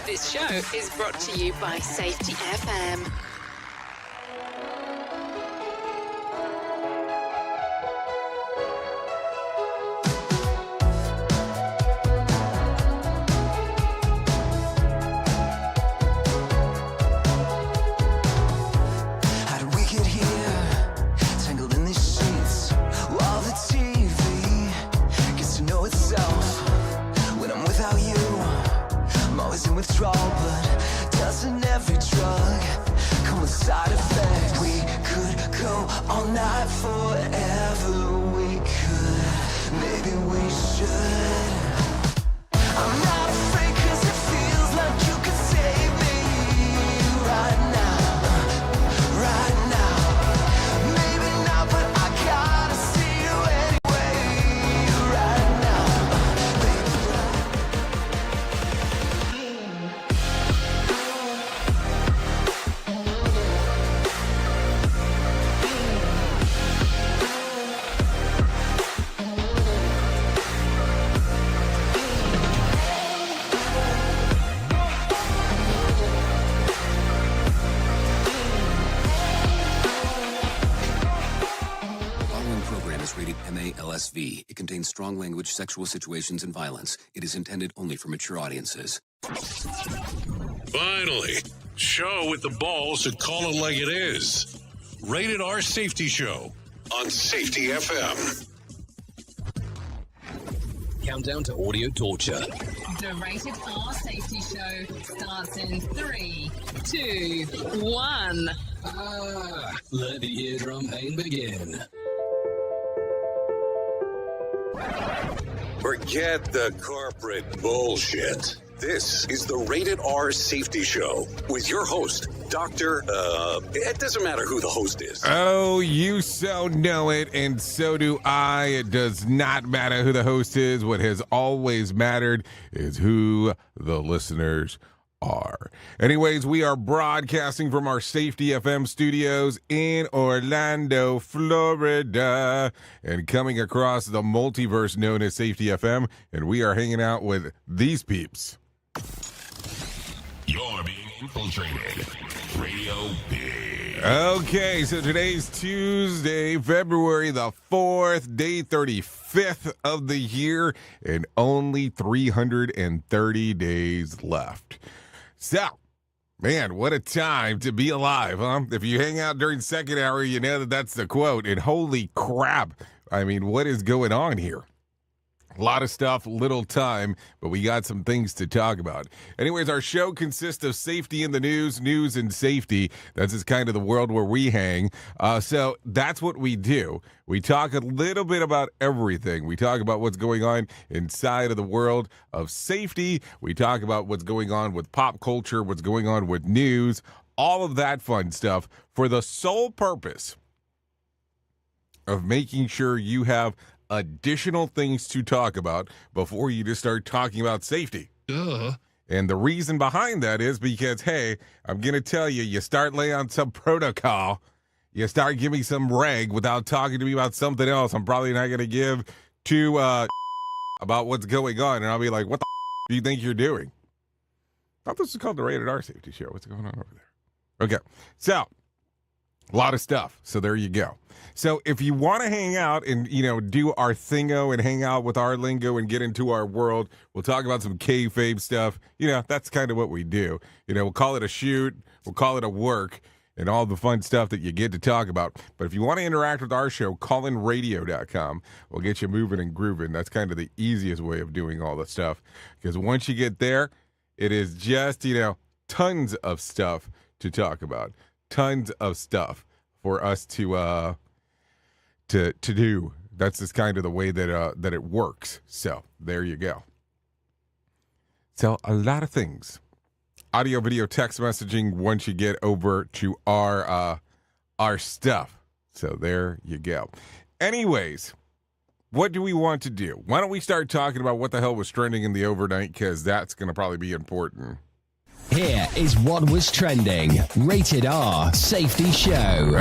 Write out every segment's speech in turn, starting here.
This show is brought to you by Safety FM. Withdrawal, but doesn't every drug come with side effects? We could go all night forever. We could, maybe we should. I'm not afraid 'cause it feels like you could save me right now, right now. Maybe not, but I gotta see you anyway right now, MALSV. It contains strong language, sexual situations, and violence. It is intended only for mature audiences. Finally, show with the balls to call it like it is. Rated R Safety Show on Safety FM. Countdown to audio torture. The Rated R Safety Show starts in 3, 2, 1. Let the eardrum pain begin. Forget the corporate bullshit. This is the Rated R Safety Show with your host, Dr. It doesn't matter who the host is. Oh, you so know it, and so do I. It does not matter who the host is. What has always mattered is who the listeners are. Anyways, we are broadcasting from our Safety FM studios in Orlando, Florida, and coming across the multiverse known as Safety FM, and we are hanging out with these peeps. You're being infiltrated. Radio Big. Okay, so today's Tuesday, February the 4th, day 35th of the year, and only 330 days left. So, man, what a time to be alive, huh? If you hang out during second hour, you know that that's the quote. And holy crap, I mean, what is going on here? A lot of stuff, little time, but we got some things to talk about. Anyways, our show consists of safety in the news and safety. That's just kind of the world where we hang. So that's what we do. We talk a little bit about everything. We talk about what's going on inside of the world of safety. We talk about what's going on with pop culture, what's going on with news, all of that fun stuff for the sole purpose of making sure you have additional things to talk about before you just start talking about safety. Duh. And the reason behind that is because, hey, I'm going to tell you, you start laying on some protocol, you start giving some reg without talking to me about something else, I'm probably not going to give two about what's going on. And I'll be like, what the do you think you're doing? I thought this was called the Rated R Safety Show. What's going on over there? Okay, so a lot of stuff. So there you go. So if you want to hang out and, you know, do our thingo and hang out with our lingo and get into our world, we'll talk about some kayfabe stuff. You know, that's kind of what we do. You know, we'll call it a shoot, we'll call it a work, and all the fun stuff that you get to talk about. But if you want to interact with our show, callinradio.com. We'll get you moving and grooving. That's kind of the easiest way of doing all the stuff. Because once you get there, it is just, you know, tons of stuff to talk about. Tons of stuff for us to do. That's just kind of the way that it works. So there you go. So a lot of things. Audio, video, text messaging once you get over to our stuff. So there you go. Anyways, what do we want to do? Why don't we start talking about what the hell was trending in the overnight, because that's going to probably be important. Here is what was trending. Rated R Safety Show.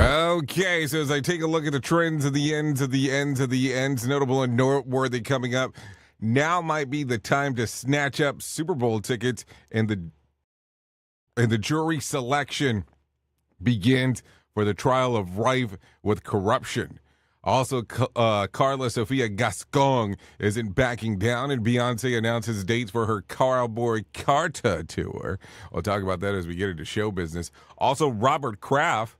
Okay, so as I take a look at the trends of the ends, notable and noteworthy coming up, now might be the time to snatch up Super Bowl tickets, and the jury selection begins for the trial of rife with corruption. Also, Carla Sofia Gascon isn't backing down, and Beyonce announces dates for her Cowboy Carter tour. We'll talk about that as we get into show business. Also, Robert Kraft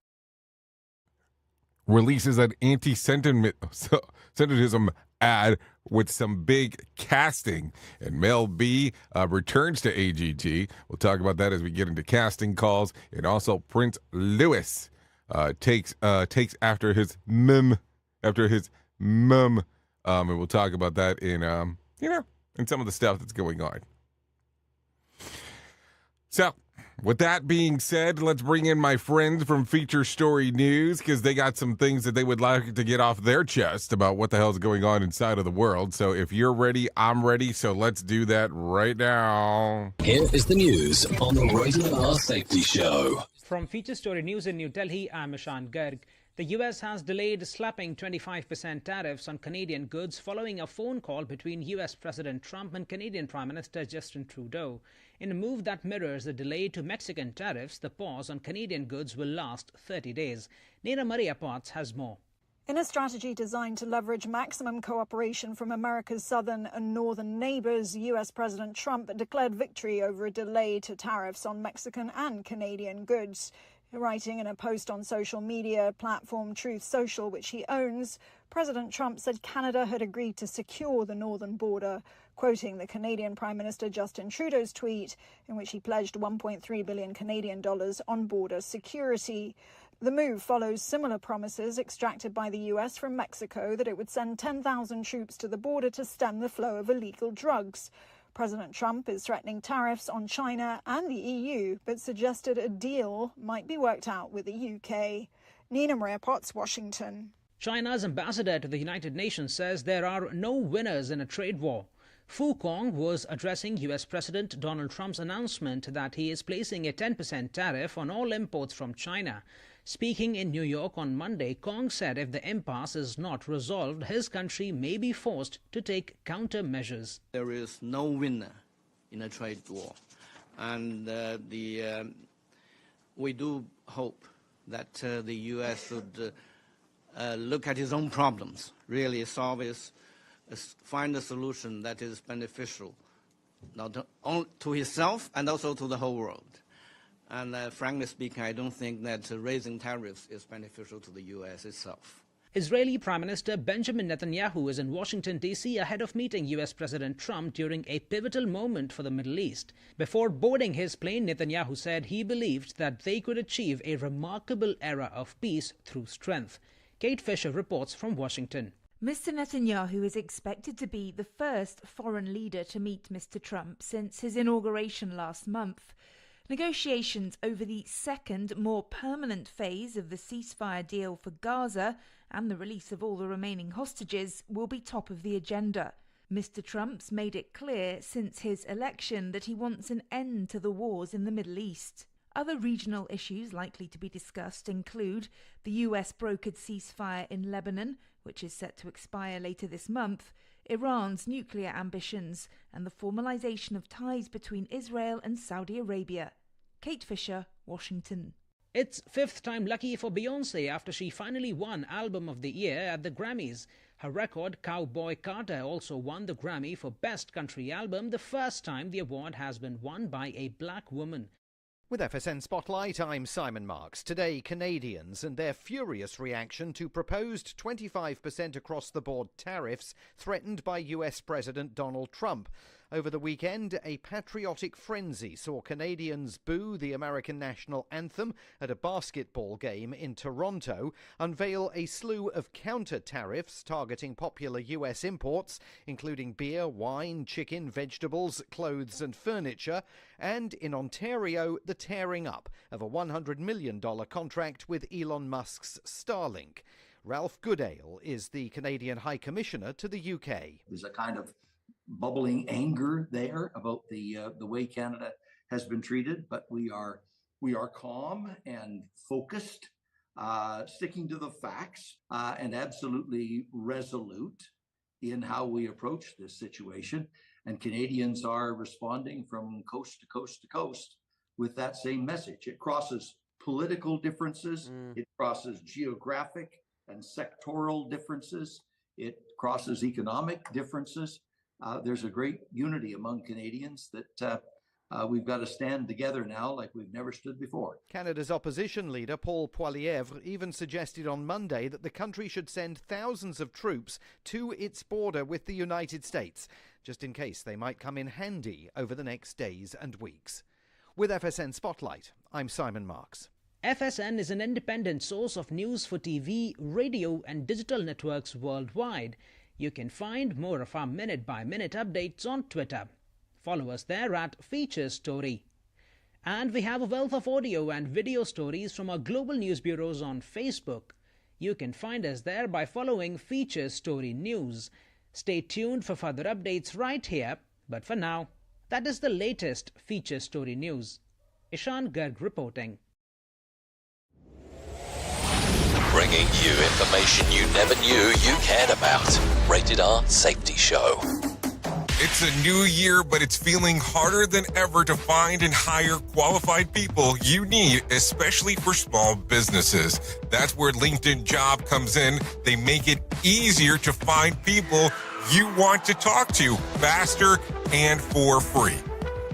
releases an anti-Semitism ad with some big casting, and Mel B returns to AGT. We'll talk about that as we get into casting calls, and also Prince Louis takes after his mum, and we'll talk about that in in some of the stuff that's going on. So, with that being said, let's bring in my friends from Feature Story News, because they got some things that they would like to get off their chest about what the hell's going on inside of the world. So if you're ready, I'm ready. So let's do that right now. Here is the news on the Rated R Safety Show. From Feature Story News in New Delhi, I'm Ishan Garg. The US has delayed slapping 25% tariffs on Canadian goods following a phone call between US President Trump and Canadian Prime Minister Justin Trudeau. In a move that mirrors the delay to Mexican tariffs, the pause on Canadian goods will last 30 days. Nina Maria Potts has more. In a strategy designed to leverage maximum cooperation from America's southern and northern neighbors, US President Trump declared victory over a delay to tariffs on Mexican and Canadian goods. Writing in a post on social media platform Truth Social, which he owns, President Trump said Canada had agreed to secure the northern border, quoting the Canadian Prime Minister Justin Trudeau's tweet, in which he pledged $1.3 billion Canadian dollars on border security. The move follows similar promises extracted by the US from Mexico that it would send 10,000 troops to the border to stem the flow of illegal drugs. President Trump is threatening tariffs on China and the EU, but suggested a deal might be worked out with the UK. Nina Maria Potts, Washington. China's ambassador to the United Nations says there are no winners in a trade war. Fu Kong was addressing US President Donald Trump's announcement that he is placing a 10% tariff on all imports from China. Speaking in New York on Monday, Kong said if the impasse is not resolved, his country may be forced to take countermeasures. There is no winner in a trade war. And we do hope that the U.S. should look at its own problems, really find a solution that is beneficial, not only to himself and also to the whole world. And frankly speaking, I don't think that raising tariffs is beneficial to the U.S. itself. Israeli Prime Minister Benjamin Netanyahu is in Washington, D.C. ahead of meeting U.S. President Trump during a pivotal moment for the Middle East. Before boarding his plane, Netanyahu said he believed that they could achieve a remarkable era of peace through strength. Kate Fisher reports from Washington. Mr. Netanyahu is expected to be the first foreign leader to meet Mr. Trump since his inauguration last month. Negotiations over the second, more permanent phase of the ceasefire deal for Gaza and the release of all the remaining hostages will be top of the agenda. Mr. Trump's made it clear since his election that he wants an end to the wars in the Middle East. Other regional issues likely to be discussed include the US brokered ceasefire in Lebanon, which is set to expire later this month, Iran's nuclear ambitions, and the formalization of ties between Israel and Saudi Arabia. Kate Fisher, Washington. It's fifth time lucky for Beyonce after she finally won Album of the Year at the Grammys. Her record, Cowboy Carter, also won the Grammy for Best Country Album, the first time the award has been won by a black woman. With FSN Spotlight, I'm Simon Marks. Today, Canadians and their furious reaction to proposed 25% across-the-board tariffs threatened by US President Donald Trump. Over the weekend, a patriotic frenzy saw Canadians boo the American national anthem at a basketball game in Toronto, unveil a slew of counter-tariffs targeting popular US imports, including beer, wine, chicken, vegetables, clothes and furniture, and in Ontario, the tearing up of a $100 million contract with Elon Musk's Starlink. Ralph Goodale is the Canadian High Commissioner to the UK. There's a kind of bubbling anger there about the way Canada has been treated, but we are calm and focused, sticking to the facts, and absolutely resolute in how we approach this situation. And Canadians are responding from coast to coast to coast with that same message. It crosses political differences. It crosses geographic and sectoral differences. It crosses economic differences. There's a great unity among Canadians that we've got to stand together now like we've never stood before. Canada's opposition leader, Paul Poilievre, even suggested on Monday that the country should send thousands of troops to its border with the United States, just in case they might come in handy over the next days and weeks. With FSN Spotlight, I'm Simon Marks. FSN is an independent source of news for TV, radio and digital networks worldwide. You can find more of our minute-by-minute updates on Twitter. Follow us there at Feature Story. And we have a wealth of audio and video stories from our global news bureaus on Facebook. You can find us there by following Feature Story News. Stay tuned for further updates right here. But for now, that is the latest Feature Story News. Ishan Garg reporting. Bringing you information you never knew you cared about. Rated R Safety Show. It's a new year, but it's feeling harder than ever to find and hire qualified people you need, especially for small businesses. That's where LinkedIn Job comes in. They make it easier to find people you want to talk to faster and for free.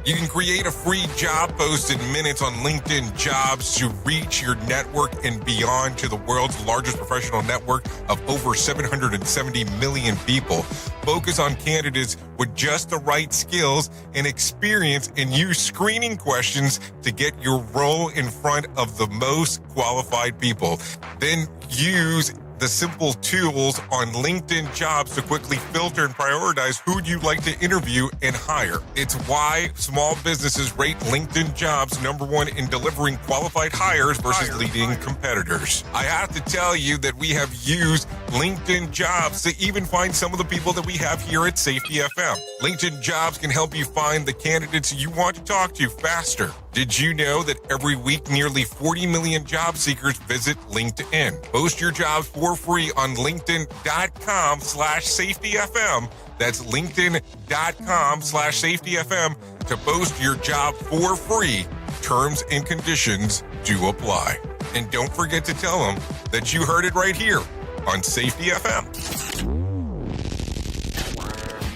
You can create a free job post in minutes on LinkedIn Jobs to reach your network and beyond to the world's largest professional network of over 770 million people. Focus on candidates with just the right skills and experience and use screening questions to get your role in front of the most qualified people. Then use the simple tools on LinkedIn Jobs to quickly filter and prioritize who you'd like to interview and hire. It's why small businesses rate LinkedIn Jobs #1 in delivering qualified hires versus leading competitors. I have to tell you that we have used LinkedIn Jobs to even find some of the people that we have here at Safety FM. LinkedIn Jobs can help you find the candidates you want to talk to faster. Did you know that every week nearly 40 million job seekers visit LinkedIn? Post your jobs for free on linkedin.com/safetyfm. That's linkedin.com/safetyfm to post your job for free. Terms and conditions do apply. And don't forget to tell them that you heard it right here on Safety FM.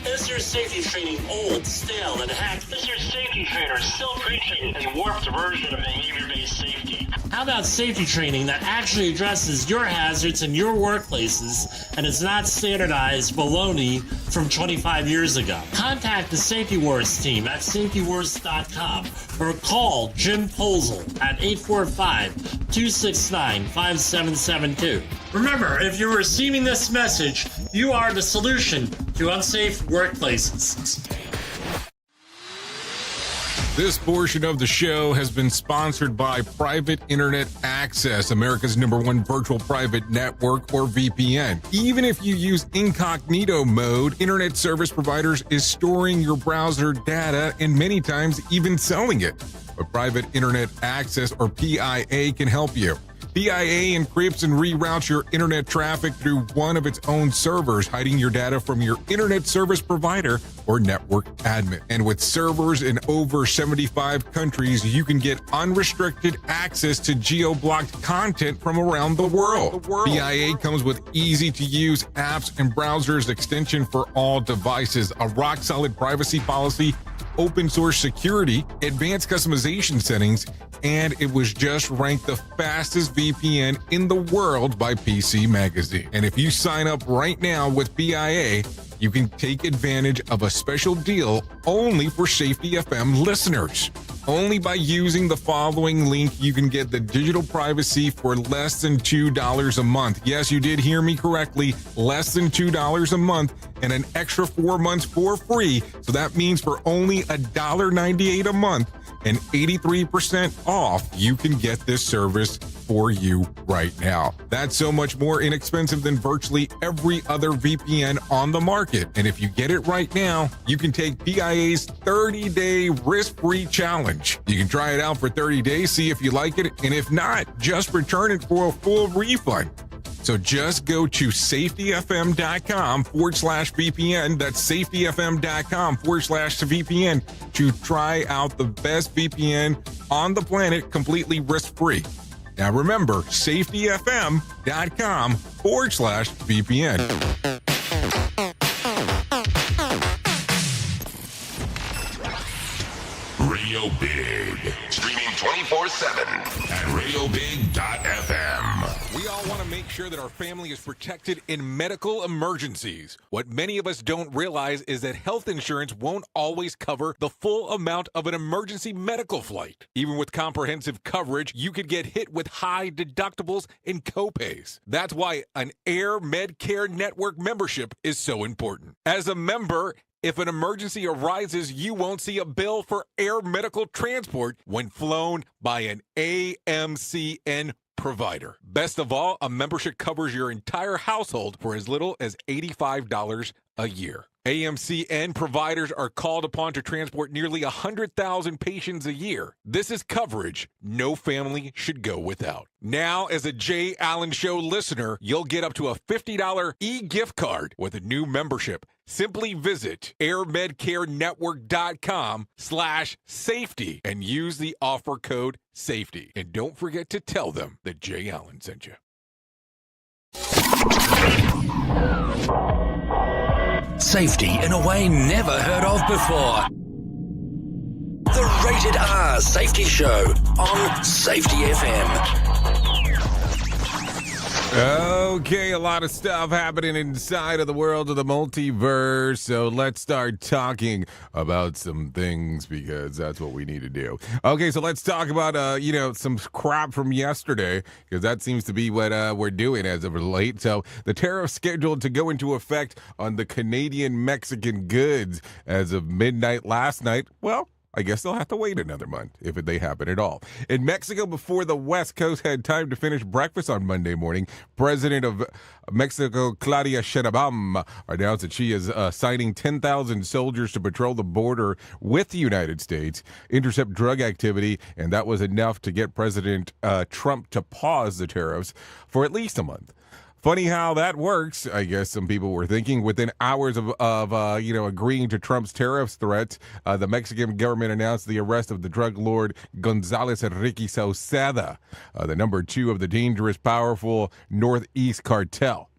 Is your safety training old, stale, and hacked? Is your safety trainer still preaching a warped version of behavior-based safety? How about safety training that actually addresses your hazards in your workplaces and is not standardized baloney from 25 years ago? Contact the Safety Wars team at safetywars.com or call Jim Posel at 845-269-5772. Remember, if you're receiving this message, you are the solution to unsafe workplaces. This portion of the show has been sponsored by Private Internet Access, America's #1 virtual private network, or VPN. Even if you use incognito mode, internet service providers is storing your browser data and many times even selling it. But Private Internet Access, or PIA, can help you. PIA encrypts and reroutes your internet traffic through one of its own servers, hiding your data from your internet service provider or network admin. And with servers in over 75 countries, you can get unrestricted access to geo-blocked content from around the world. PIA comes with easy-to-use apps and browsers extension for all devices, a rock-solid privacy policy, open source security, advanced customization settings, and it was just ranked the fastest VPN in the world by PC Magazine. And if you sign up right now with PIA, you can take advantage of a special deal only for Safety FM listeners. Only by using the following link, you can get the digital privacy for less than $2 a month. Yes, you did hear me correctly, less than $2 a month, and an extra 4 months for free. So that means for only $1.98 a month and 83% off, you can get this service for you right now. That's so much more inexpensive than virtually every other VPN on the market. And if you get it right now, you can take PIA's 30-day risk-free challenge. You can try it out for 30 days, see if you like it, and if not, just return it for a full refund. So just go to safetyfm.com/VPN. That's safetyfm.com/VPN to try out the best VPN on the planet, completely risk-free. Now remember, safetyfm.com/VPN. Radio Big. Streaming 24/7 at radiobig.fm. We all want to make sure that our family is protected in medical emergencies. What many of us don't realize is that health insurance won't always cover the full amount of an emergency medical flight. Even with comprehensive coverage, you could get hit with high deductibles and copays. That's why an Air Medcare Network membership is so important. As a member, if an emergency arises, you won't see a bill for air medical transport when flown by an AMCN provider. Best of all, a membership covers your entire household for as little as $85 a year. AMCN providers are called upon to transport nearly 100,000 patients a year. This is coverage no family should go without. Now, as a Jay Allen Show listener, you'll get up to a $50 e-gift card with a new membership. Simply visit airmedcarenetwork.com/safety and use the offer code SAFETY. And don't forget to tell them that Jay Allen sent you. Safety in a way never heard of before. The Rated R Safety Show on Safety FM. Okay, a lot of stuff happening inside of the world of the multiverse, so let's start talking about some things because that's what we need to do. Okay, so let's talk about, some crap from yesterday because that seems to be what we're doing as of late. So the tariff scheduled to go into effect on the Canadian-Mexican goods as of midnight last night, well, I guess they'll have to wait another month if they happen at all. In Mexico, before the West Coast had time to finish breakfast on Monday morning, President of Mexico, Claudia Sheinbaum, announced that she is assigning 10,000 soldiers to patrol the border with the United States, intercept drug activity, and that was enough to get President Trump to pause the tariffs for at least a month. Funny how that works, I guess some people were thinking. Within hours of agreeing to Trump's tariffs threats, the Mexican government announced the arrest of the drug lord González Enrique Sauceda, the number 2 of the dangerous, powerful Northeast cartel.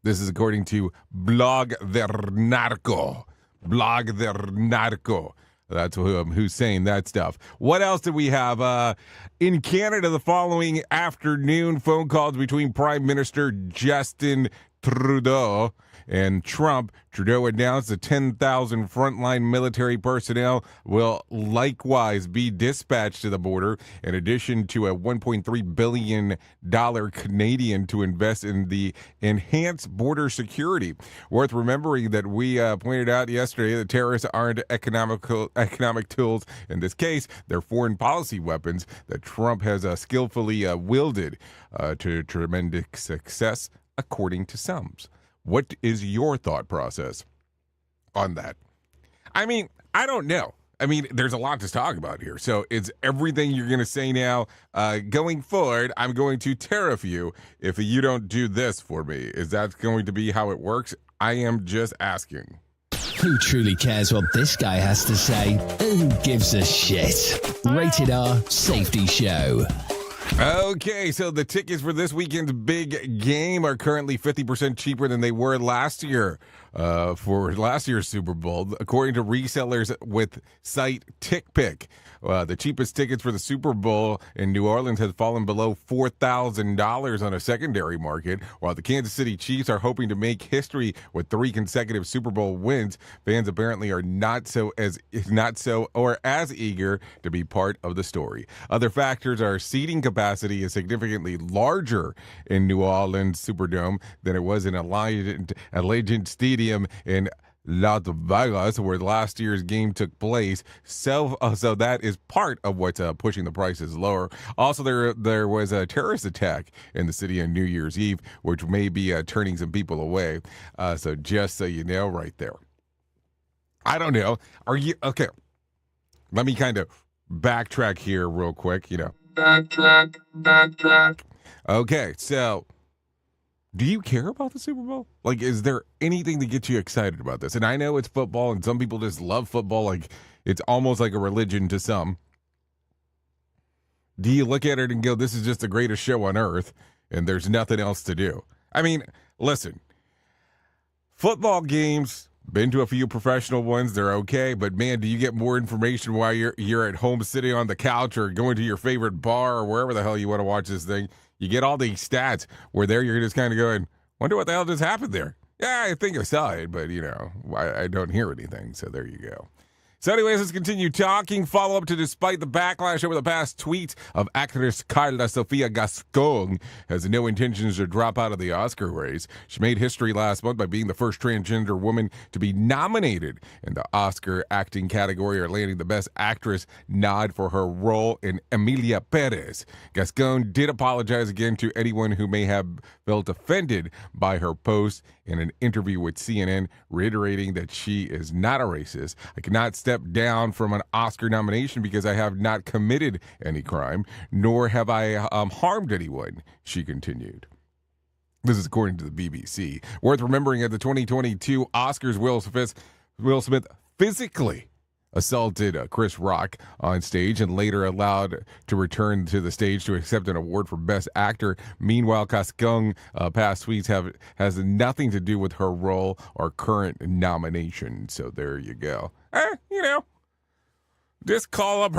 This is according to Blog del Narco. Blog del Narco. That's who's saying that stuff. What else did we have? In Canada, the following afternoon, phone calls between Prime Minister Justin Trudeau and Trump. Trudeau announced that 10,000 frontline military personnel will likewise be dispatched to the border, in addition to a $1.3 billion Canadian to invest in the enhanced border security. Worth remembering that we pointed out yesterday that terrorists aren't economic tools. In this case, they're foreign policy weapons that Trump has skillfully wielded to tremendous success, according to some. What is your thought process on that? I mean, I don't know. I mean, there's a lot to talk about here. So it's everything you're going to say now. Going forward, I'm going to tariff you if you don't do this for me. Is that going to be how it works? I am just asking. Who truly cares what this guy has to say? Who gives a shit? Rated R Safety Show. Okay, so the tickets for this weekend's big game are currently 50% cheaper than they were last year for last year's Super Bowl, according to resellers with site TickPick. The cheapest tickets for the Super Bowl in New Orleans have fallen below $4,000 on a secondary market, while the Kansas City Chiefs are hoping to make history with 3 consecutive Super Bowl wins. Fans apparently are not as eager to be part of the story. Other factors are seating capacity is significantly larger in New Orleans Superdome than it was in Allegiant Stadium in Las Vegas, where last year's game took place. So that is part of what's pushing the prices lower. Also, there was a terrorist attack in the city on New Year's Eve, which may be turning some people away. So just so you know, right there. I don't know. Are you okay? Let me kind of backtrack here real quick. Backtrack. Okay, so Do you care about the Super Bowl? Like, is there anything to get you excited about this? And I know it's football, and some people just love football. Like, it's almost like a religion to some. Do you look at it and go, this is just the greatest show on earth, and there's nothing else to do? I mean, listen, football games, been to a few professional ones, they're okay, but man, do you get more information while you're at home sitting on the couch or going to your favorite bar or wherever the hell you want to watch this thing? You get all these stats where there you're just kind of going, wonder what the hell just happened there. Yeah, I think I saw it, but, I don't hear anything, so there you go. So anyways, let's continue talking. Follow up to despite the backlash over the past tweets of actress Carla Sofia Gascon has no intentions to drop out of the Oscar race. She made history last month by being the first transgender woman to be nominated in the Oscar acting category or landing the Best Actress nod for her role in Emilia Perez. Gascon did apologize again to anyone who may have felt offended by her post in an interview with CNN, reiterating that she is not a racist. I cannot step down from an Oscar nomination because I have not committed any crime, nor have I harmed anyone, she continued. This is according to the BBC. Worth remembering at the 2022 Oscars, Will Smith physically assaulted Chris Rock on stage and later allowed to return to the stage to accept an award for Best Actor. Meanwhile, Gascon past tweets has nothing to do with her role or current nomination. So there you go. Just call up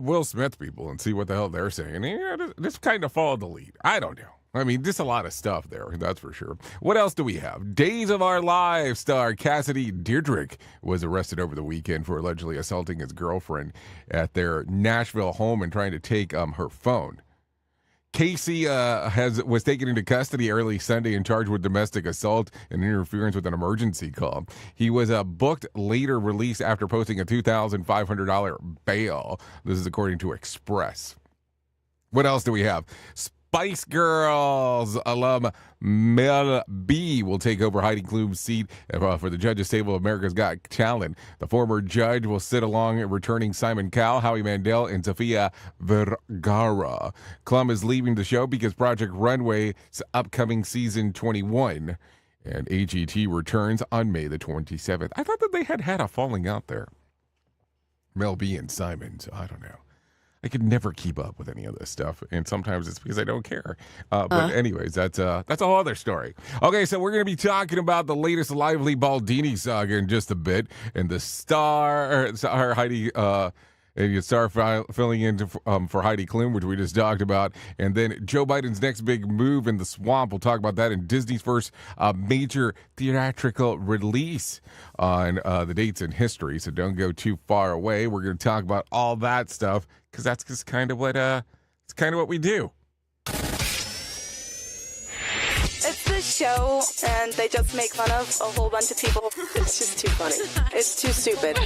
Will Smith people and see what the hell they're saying. Just kind of follow the lead. I don't know. I mean, just a lot of stuff there, that's for sure. What else do we have? Days of Our Lives star Cassidy Deirdrick was arrested over the weekend for allegedly assaulting his girlfriend at their Nashville home and trying to take her phone. Casey was taken into custody early Sunday and charged with domestic assault and interference with an emergency call. He was booked, later released after posting a $2,500 bail. This is according to Express. What else do we have? Spice Girls alum Mel B will take over Heidi Klum's seat for the judges' table of America's Got Talent. The former judge will sit along returning Simon Cowell, Howie Mandel, and Sofia Vergara. Klum is leaving the show because Project Runway's upcoming season 21 and AGT returns on May the 27th. I thought that they had a falling out there. Mel B and Simon, so I don't know. I could never keep up with any of this stuff, and sometimes it's because I don't care. But anyways, that's a whole other story. Okay, so we're going to be talking about the latest Lively Baldini saga in just a bit, and the star Heidi, and you start filling in for Heidi Klum, which we just talked about, and then Joe Biden's next big move in the swamp. We'll talk about that, in Disney's first major theatrical release on the dates in history. So don't go too far away. We're going to talk about all that stuff, because that's just kind of what we do. It's the show, and they just make fun of a whole bunch of people. It's just too funny. It's too stupid.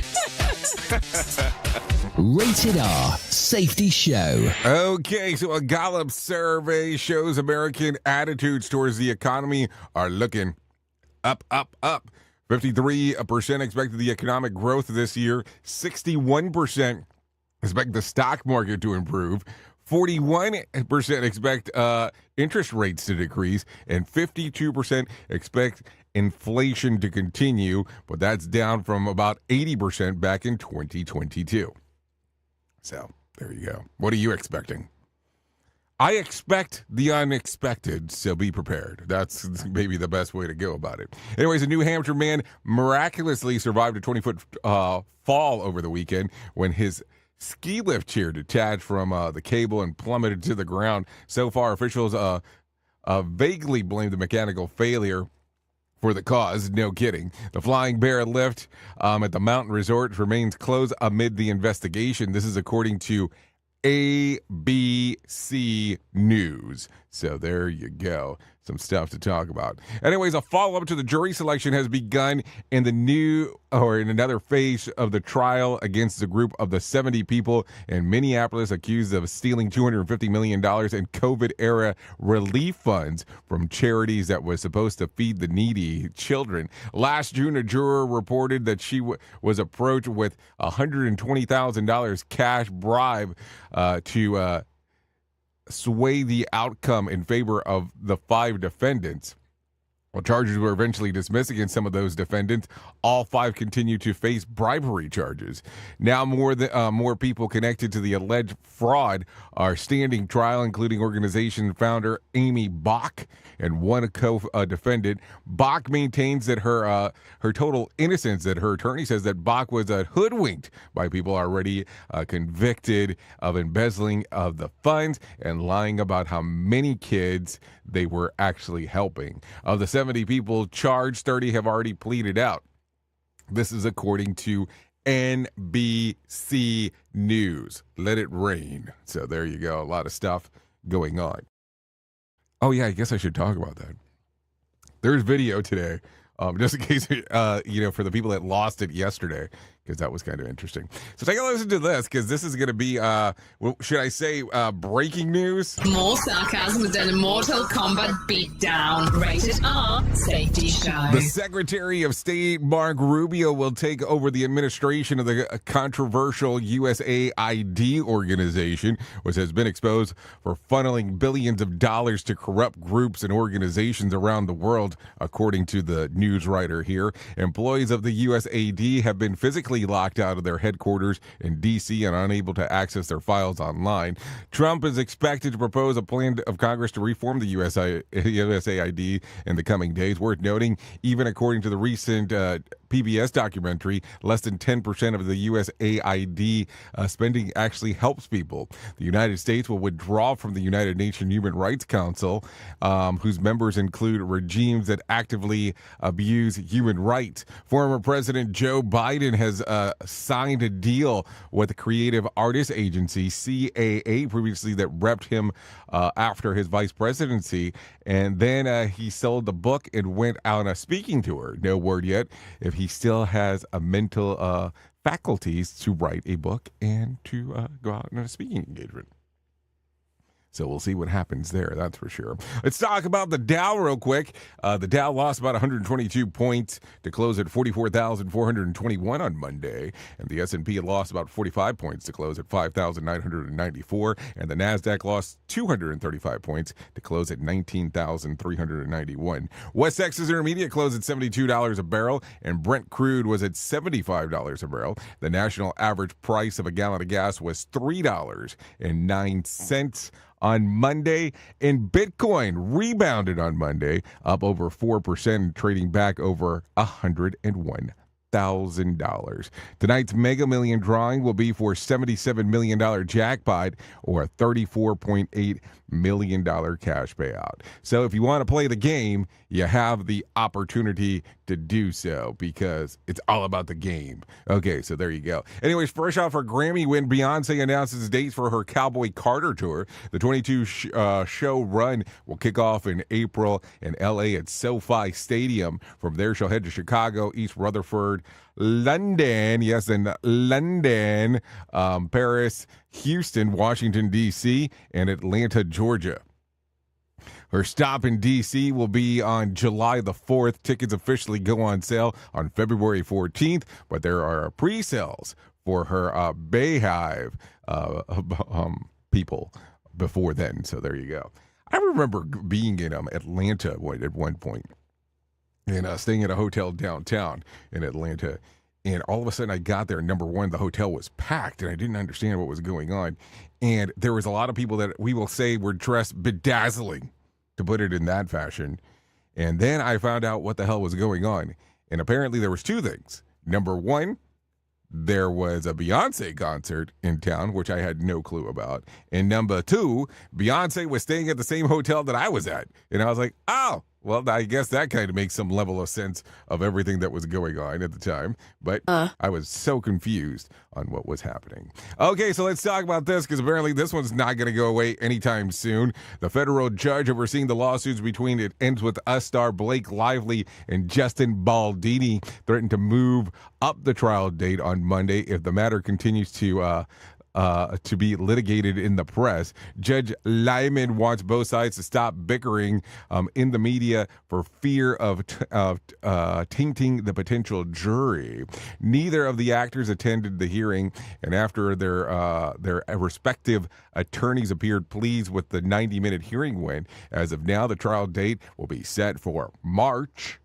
Rated R Safety Show. Okay, so a Gallup survey shows American attitudes towards the economy are looking up, up, up. 53% expected the economic growth this year. 61% expect the stock market to improve. 41% expect interest rates to decrease, and 52% expect inflation to continue, but that's down from about 80% back in 2022. So there you go. What are you expecting? I expect the unexpected, so be prepared. That's maybe the best way to go about it. Anyways, a New Hampshire man miraculously survived a 20-foot fall over the weekend when his ski lift chair detached from the cable and plummeted to the ground. So far, officials vaguely blame the mechanical failure for the cause. No kidding. The Flying Bear lift at the mountain resort remains closed amid the investigation. This is according to ABC News. So there you go. Some stuff to talk about. Anyways, a follow-up to the jury selection has begun in another phase of the trial against the group of the 70 people in Minneapolis accused of stealing $250 million in COVID-era relief funds from charities that was supposed to feed the needy children. Last June, a juror reported that she was approached with $120,000 cash bribe to sway the outcome in favor of the 5 defendants. While charges were eventually dismissed against some of those defendants, all 5 continue to face bribery charges. Now more people connected to the alleged fraud are standing trial, including organization founder Amy Bach and one co-defendant. Bach maintains that her total innocence, that her attorney says that Bach was hoodwinked by people already convicted of embezzling of the funds and lying about how many kids they were actually helping. Of the 70 people charged, 30 have already pleaded out. This is according to NBC News. Let it rain. So there you go. A lot of stuff going on. Oh, yeah, I guess I should talk about that. There's video today, just in case, for the people that lost it yesterday, because that was kind of interesting. So take a listen to this, because this is going to be, should I say, breaking news? More sarcasm than a Mortal Kombat beatdown. Rated R Safety Show. The Secretary of State, Mark Rubio, will take over the administration of the controversial USAID organization, which has been exposed for funneling billions of dollars to corrupt groups and organizations around the world, according to the news writer here. Employees of the USAID have been physically locked out of their headquarters in D.C. and unable to access their files online. Trump is expected to propose a plan of Congress to reform the USAID in the coming days. Worth noting, even according to the recent PBS documentary, less than 10% of the USAID spending actually helps people. The United States will withdraw from the United Nations Human Rights Council, whose members include regimes that actively abuse human rights. Former President Joe Biden has signed a deal with the Creative Artists Agency, CAA, previously that repped him after his vice presidency. And then he sold the book and went on a speaking tour. No word yet if he still has a mental faculties to write a book and to go out on a speaking engagement. So we'll see what happens there, that's for sure. Let's talk about the Dow real quick. The Dow lost about 122 points to close at 44,421 on Monday. And the S&P had lost about 45 points to close at 5,994. And the NASDAQ lost 235 points to close at 19,391. West Texas Intermediate closed at $72 a barrel, and Brent crude was at $75 a barrel. The national average price of a gallon of gas was $3.09 on Monday, and Bitcoin rebounded on Monday, up over 4%, trading back over $101,000. Tonight's Mega Million drawing will be for $77 million jackpot, or a $34.8 million cash payout. So if you want to play the game, you have the opportunity to do so, because it's all about the game. Okay, so there you go. Anyways, fresh off her Grammy win, Beyonce announces dates for her Cowboy Carter tour. The 22 show run will kick off in April in LA at SoFi Stadium. From there, she'll head to Chicago, East Rutherford, London, yes, in London, Paris, Houston, Washington, D.C., and Atlanta, Georgia. Her stop in D.C. will be on July the 4th. Tickets officially go on sale on February 14th, but there are pre-sales for her Bayhive people before then, so there you go. I remember being in Atlanta at one point and staying at a hotel downtown in Atlanta, and all of a sudden I got there, and number one, the hotel was packed, and I didn't understand what was going on, and there was a lot of people that we will say were dressed bedazzling, to put it in that fashion. And then I found out what the hell was going on. And apparently there was two things. Number one, there was a Beyonce concert in town, which I had no clue about. And number two, Beyonce was staying at the same hotel that I was at. And I was like, oh, well, I guess that kind of makes some level of sense of everything that was going on at the time. But I was so confused on what was happening. Okay, so let's talk about this, because apparently this one's not going to go away anytime soon. The federal judge overseeing the lawsuits between It Ends With Us star Blake Lively and Justin Baldini threatened to move up the trial date on Monday if the matter continues to to be litigated in the press. Judge Lyman wants both sides to stop bickering in the media for fear of tainting the potential jury. Neither of the actors attended the hearing, and after their respective attorneys appeared pleased with the 90-minute hearing went, as of now, the trial date will be set for March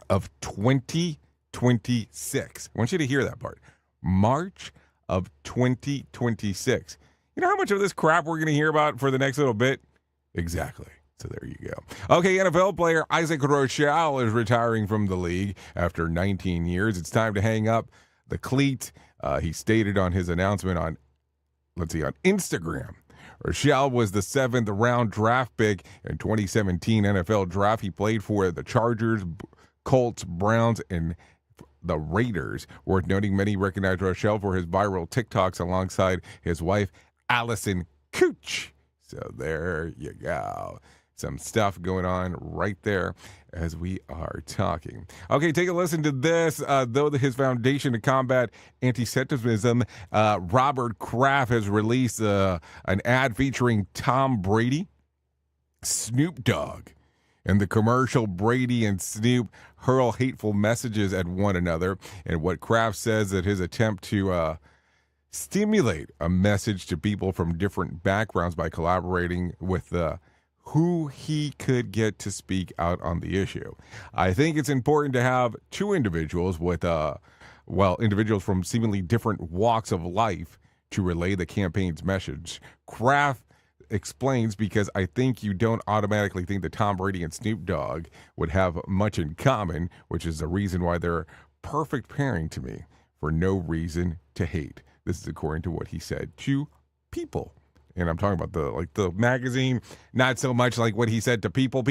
of 2026. I want you to hear that part. March of 2026. You know how much of this crap we're going to hear about for the next little bit? Exactly. So there you go. Okay, NFL player Isaac Rochelle is retiring from the league after 19 years. It's time to hang up the cleat. He stated on his announcement on Instagram. Rochelle was the 7th round draft pick in 2017 NFL draft. He played for the Chargers, Colts, Browns, and the Raiders. Worth noting, many recognize Rochelle for his viral TikToks alongside his wife, Allison Cooch. So there you go. Some stuff going on right there as we are talking. Okay, take a listen to this. Though his foundation to combat anti-Semitism, Robert Kraft has released an ad featuring Tom Brady, Snoop Dogg. In the commercial, Brady and Snoop hurl hateful messages at one another, and what Kraft says that his attempt to stimulate a message to people from different backgrounds by collaborating with who he could get to speak out on the issue. I think it's important to have two individuals with, individuals from seemingly different walks of life to relay the campaign's message. Kraft explains, because I think you don't automatically think that Tom Brady and Snoop Dogg would have much in common, which is the reason why they're perfect pairing to me for no reason to hate. This is according to what he said to People. And I'm talking about the magazine, not so much like what he said to People.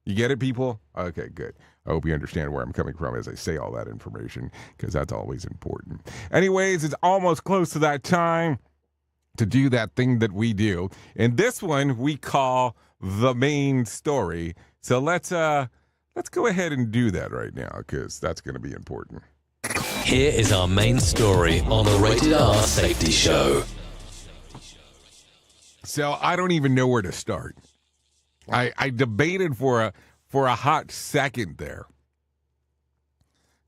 You get it, people? Okay, good. I hope you understand where I'm coming from as I say all that information, because that's always important. Anyways, it's almost close to that time to do that thing that we do. And this one we call the main story. So let's go ahead and do that right now, because that's going to be important. Here is our main story on the Rated R Safety Show. So I don't even know where to start. I debated for a hot second there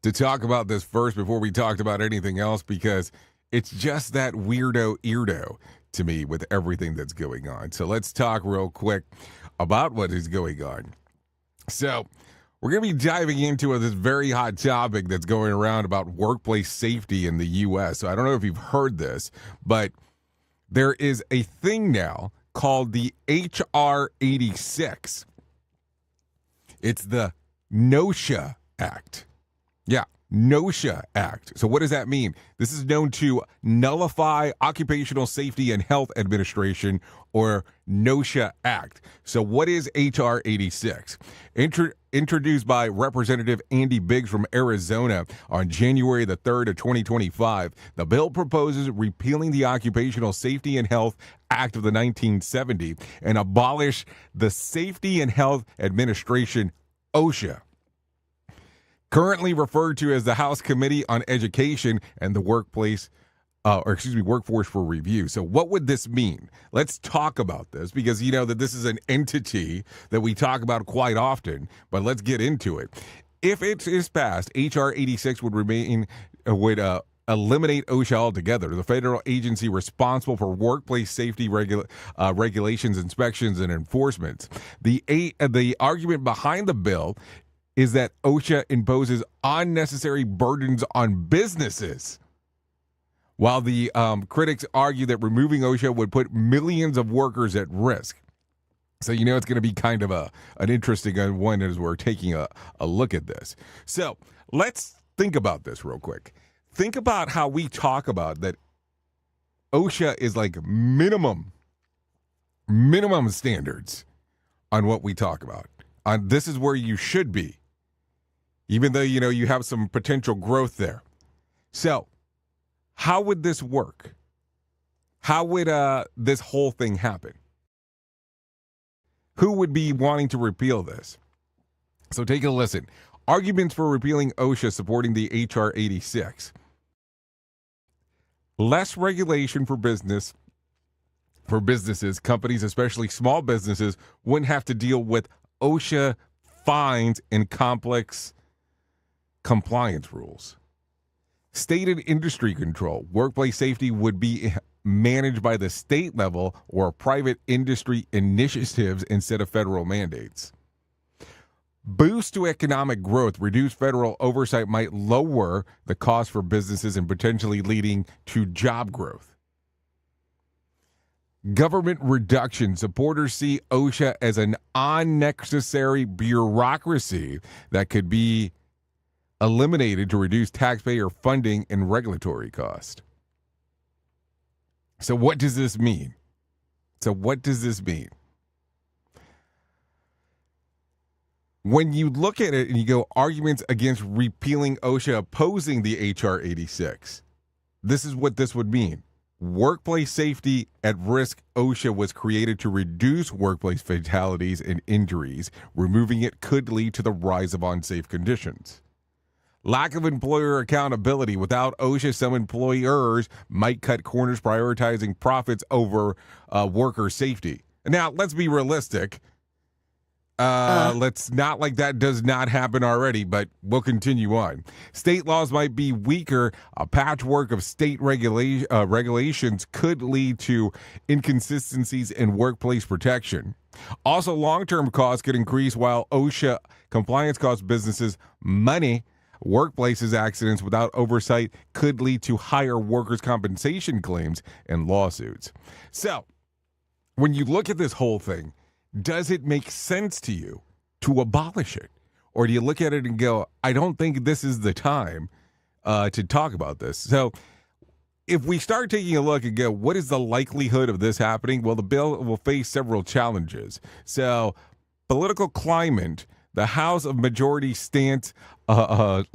to talk about this first before we talked about anything else, because it's just that weirdo to me with everything that's going on. So let's talk real quick about what is going on. So we're going to be diving into this very hot topic that's going around about workplace safety in the U.S. So I don't know if you've heard this, but there is a thing now called the HR 86. It's the OSHA Act. Yeah, OSHA Act. So what does that mean? This is known to nullify Occupational Safety and Health Administration, or OSHA Act. So what is HR 86? Introduced by Representative Andy Biggs from Arizona on January the 3rd of 2025, the bill proposes repealing the Occupational Safety and Health Act of the 1970 and abolish the Safety and Health Administration, OSHA, currently referred to as the House Committee on Education and the Workforce for Review. So what would this mean? Let's talk about this, because you know that this is an entity that we talk about quite often, but let's get into it. If it is passed, HR 86 would eliminate OSHA altogether, the federal agency responsible for workplace safety regulations, inspections, and enforcement. The argument behind the bill is that OSHA imposes unnecessary burdens on businesses, while the critics argue that removing OSHA would put millions of workers at risk. So you know it's going to be kind of an interesting one as we're taking a look at this. So let's think about this real quick. Think about how we talk about that OSHA is like minimum standards on what we talk about. This is where you should be, even though you know you have some potential growth there. So how would this work? How would this whole thing happen? Who would be wanting to repeal this? So take a listen. Arguments for repealing OSHA supporting the HR 86. Less regulation for businesses, companies, especially small businesses, wouldn't have to deal with OSHA fines and complex compliance rules. Stated industry control. Workplace safety would be managed by the state level or private industry initiatives instead of federal mandates. Boost to economic growth. Reduced federal oversight might lower the cost for businesses and potentially leading to job growth. Government reduction. Supporters see OSHA as an unnecessary bureaucracy that could be eliminated to reduce taxpayer funding and regulatory cost. So what does this mean? When you look at it and you go arguments against repealing OSHA opposing the H.R. 86, this is what this would mean. Workplace safety at risk. OSHA was created to reduce workplace fatalities and injuries. Removing it could lead to the rise of unsafe conditions. Lack of employer accountability. Without OSHA, some employers might cut corners, prioritizing profits over worker safety. Now, let's be realistic. Let's not like that does not happen already, but we'll continue on. State laws might be weaker. A patchwork of state regulations could lead to inconsistencies in workplace protection. Also, long-term costs could increase while OSHA compliance costs businesses money. Workplaces accidents without oversight could lead to higher workers' compensation claims and lawsuits. So, when you look at this whole thing, does it make sense to you to abolish it? Or do you look at it and go, I don't think this is the time to talk about this? So, if we start taking a look and go, what is the likelihood of this happening? Well, the bill will face several challenges. So, political climate. The House Majority stance on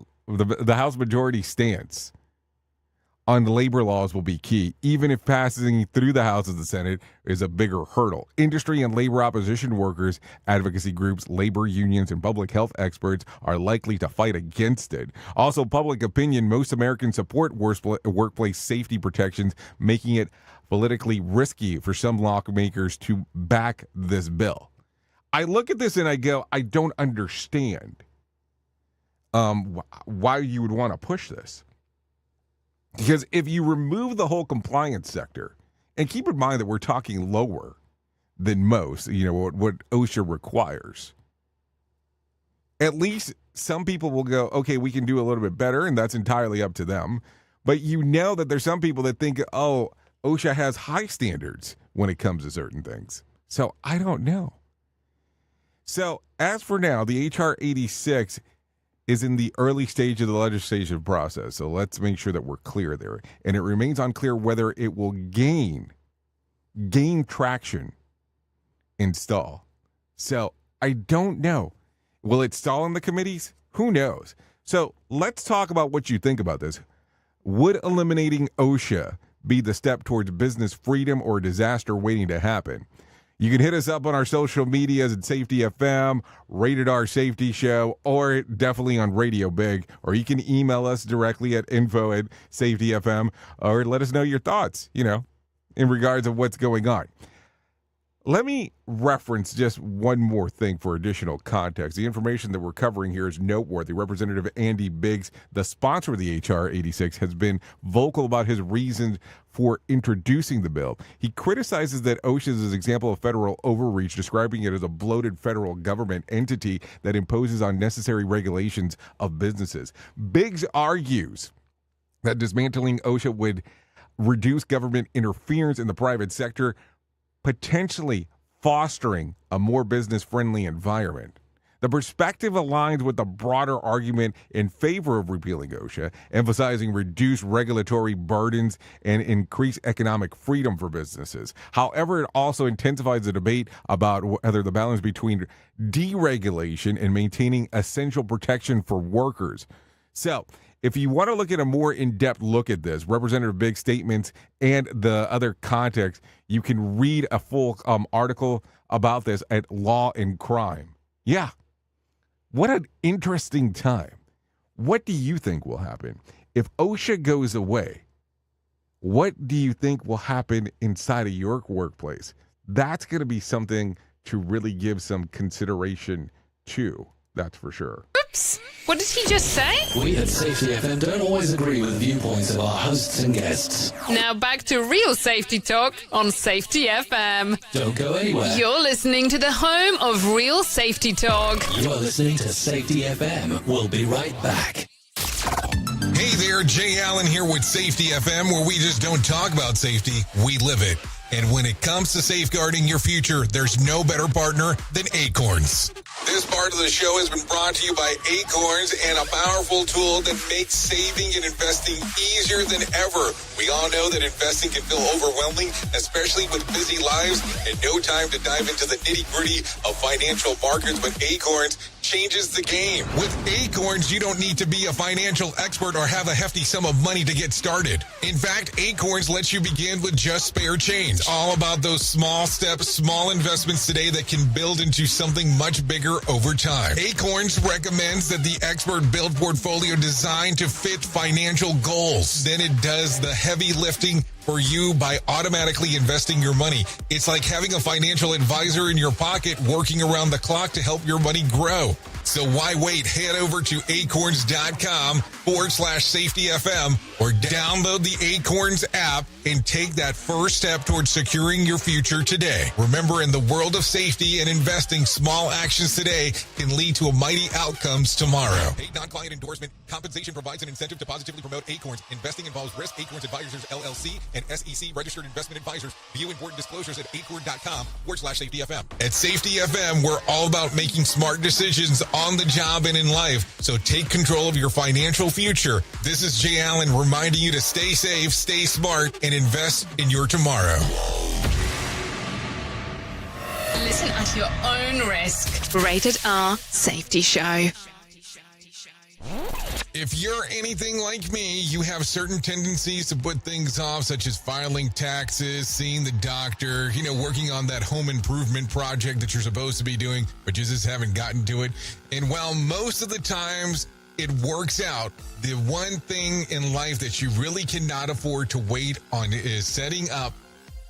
labor laws will be key, even if passing through the House of the Senate is a bigger hurdle. Industry and labor opposition workers, advocacy groups, labor unions, and public health experts are likely to fight against it. Also, public opinion. Most Americans support workplace safety protections, making it politically risky for some lawmakers to back this bill. I look at this and I go, I don't understand why you would want to push this. Because if you remove the whole compliance sector, and keep in mind that we're talking lower than most, what OSHA requires, at least some people will go, okay, we can do a little bit better, and that's entirely up to them. But you know that there's some people that think, oh, OSHA has high standards when it comes to certain things. So I don't know. So, as for now, the H.R. 86 is in the early stage of the legislation process. So, let's make sure that we're clear there. And it remains unclear whether it will gain traction and stall. So, I don't know. Will it stall in the committees? Who knows? So, let's talk about what you think about this. Would eliminating OSHA be the step towards business freedom or disaster waiting to happen? You can hit us up on our social medias at Safety FM, Rated R Safety Show, or definitely on Radio Big. Or you can email us directly at info@safetyfm, or let us know your thoughts, in regards of what's going on. Let me reference just one more thing for additional context. The information that we're covering here is noteworthy. Representative Andy Biggs, the sponsor of the H.R. 86, has been vocal about his reasons for introducing the bill. He criticizes that OSHA is an example of federal overreach, describing it as a bloated federal government entity that imposes unnecessary regulations of businesses. Biggs argues that dismantling OSHA would reduce government interference in the private sector, potentially fostering a more business-friendly environment. The perspective aligns with the broader argument in favor of repealing OSHA, emphasizing reduced regulatory burdens and increased economic freedom for businesses. However, it also intensifies the debate about whether the balance between deregulation and maintaining essential protection for workers. So, if you want to look at a more in-depth look at this, Representative Biggs' statements and the other context, you can read a full article about this at Law and Crime. Yeah. What an interesting time. What do you think will happen? If OSHA goes away, what do you think will happen inside of your workplace? That's going to be something to really give some consideration to. That's for sure. Oops. What did he just say? We at Safety FM don't always agree with the viewpoints of our hosts and guests. Now back to real safety talk on Safety FM. Don't go anywhere. You're listening to the home of real safety talk. You're listening to Safety FM. We'll be right back. Hey there, Jay Allen here with Safety FM, where we just don't talk about safety, we live it. And when it comes to safeguarding your future, there's no better partner than Acorns. This part of the show has been brought to you by Acorns and a powerful tool that makes saving and investing easier than ever. We all know that investing can feel overwhelming, especially with busy lives and no time to dive into the nitty-gritty of financial markets, but Acorns changes the game. With Acorns, you don't need to be a financial expert or have a hefty sum of money to get started. In fact, Acorns lets you begin with just spare change. All about those small steps, small investments today that can build into something much bigger over time. Acorns recommends that the expert build portfolio designed to fit financial goals. Then it does the heavy lifting for you by automatically investing your money. It's like having a financial advisor in your pocket working around the clock to help your money grow. So why wait? Head over to acorns.com/safetyfm or download the Acorns app and take that first step towards securing your future today. Remember, in the world of safety and investing, small actions today can lead to mighty outcomes tomorrow. Paid non-client endorsement. Compensation provides an incentive to positively promote Acorns. Investing involves risk. Acorns Advisors, LLC, and SEC registered investment advisors. View important disclosures at acorn.com/safetyfm. At Safety FM, we're all about making smart decisions on the job and in life. So take control of your financial future. This is Jay Allen reminding you to stay safe, stay smart, and invest in your tomorrow. Listen at your own risk. Rated R Safety Show. If you're anything like me, you have certain tendencies to put things off, such as filing taxes, seeing the doctor, working on that home improvement project that you're supposed to be doing, but you just haven't gotten to it. And while most of the times it works out, the one thing in life that you really cannot afford to wait on is setting up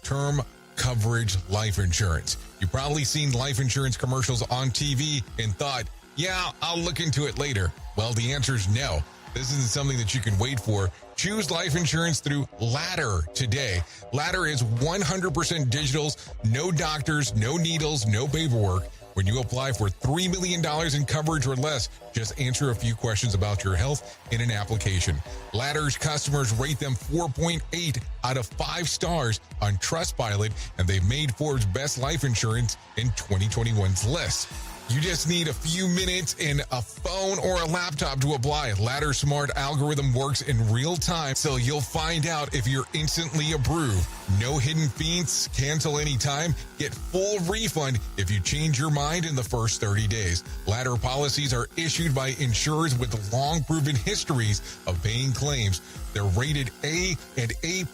term coverage life insurance. You've probably seen life insurance commercials on TV and thought, yeah, I'll look into it later. Well, the answer is no. This isn't something that you can wait for. Choose life insurance through Ladder today. Ladder is 100% digitals, no doctors, no needles, no paperwork. When you apply for $3 million in coverage or less, just answer a few questions about your health in an application. Ladder's customers rate them 4.8 out of 5 stars on Trustpilot, and they've made Forbes' best life insurance in 2021's list. You just need a few minutes and a phone or a laptop to apply. Ladder's smart algorithm works in real time, so you'll find out if you're instantly approved. No hidden fees, cancel anytime, get full refund if you change your mind in the first 30 days. Ladder policies are issued by insurers with long proven histories of paying claims. They're rated A and A+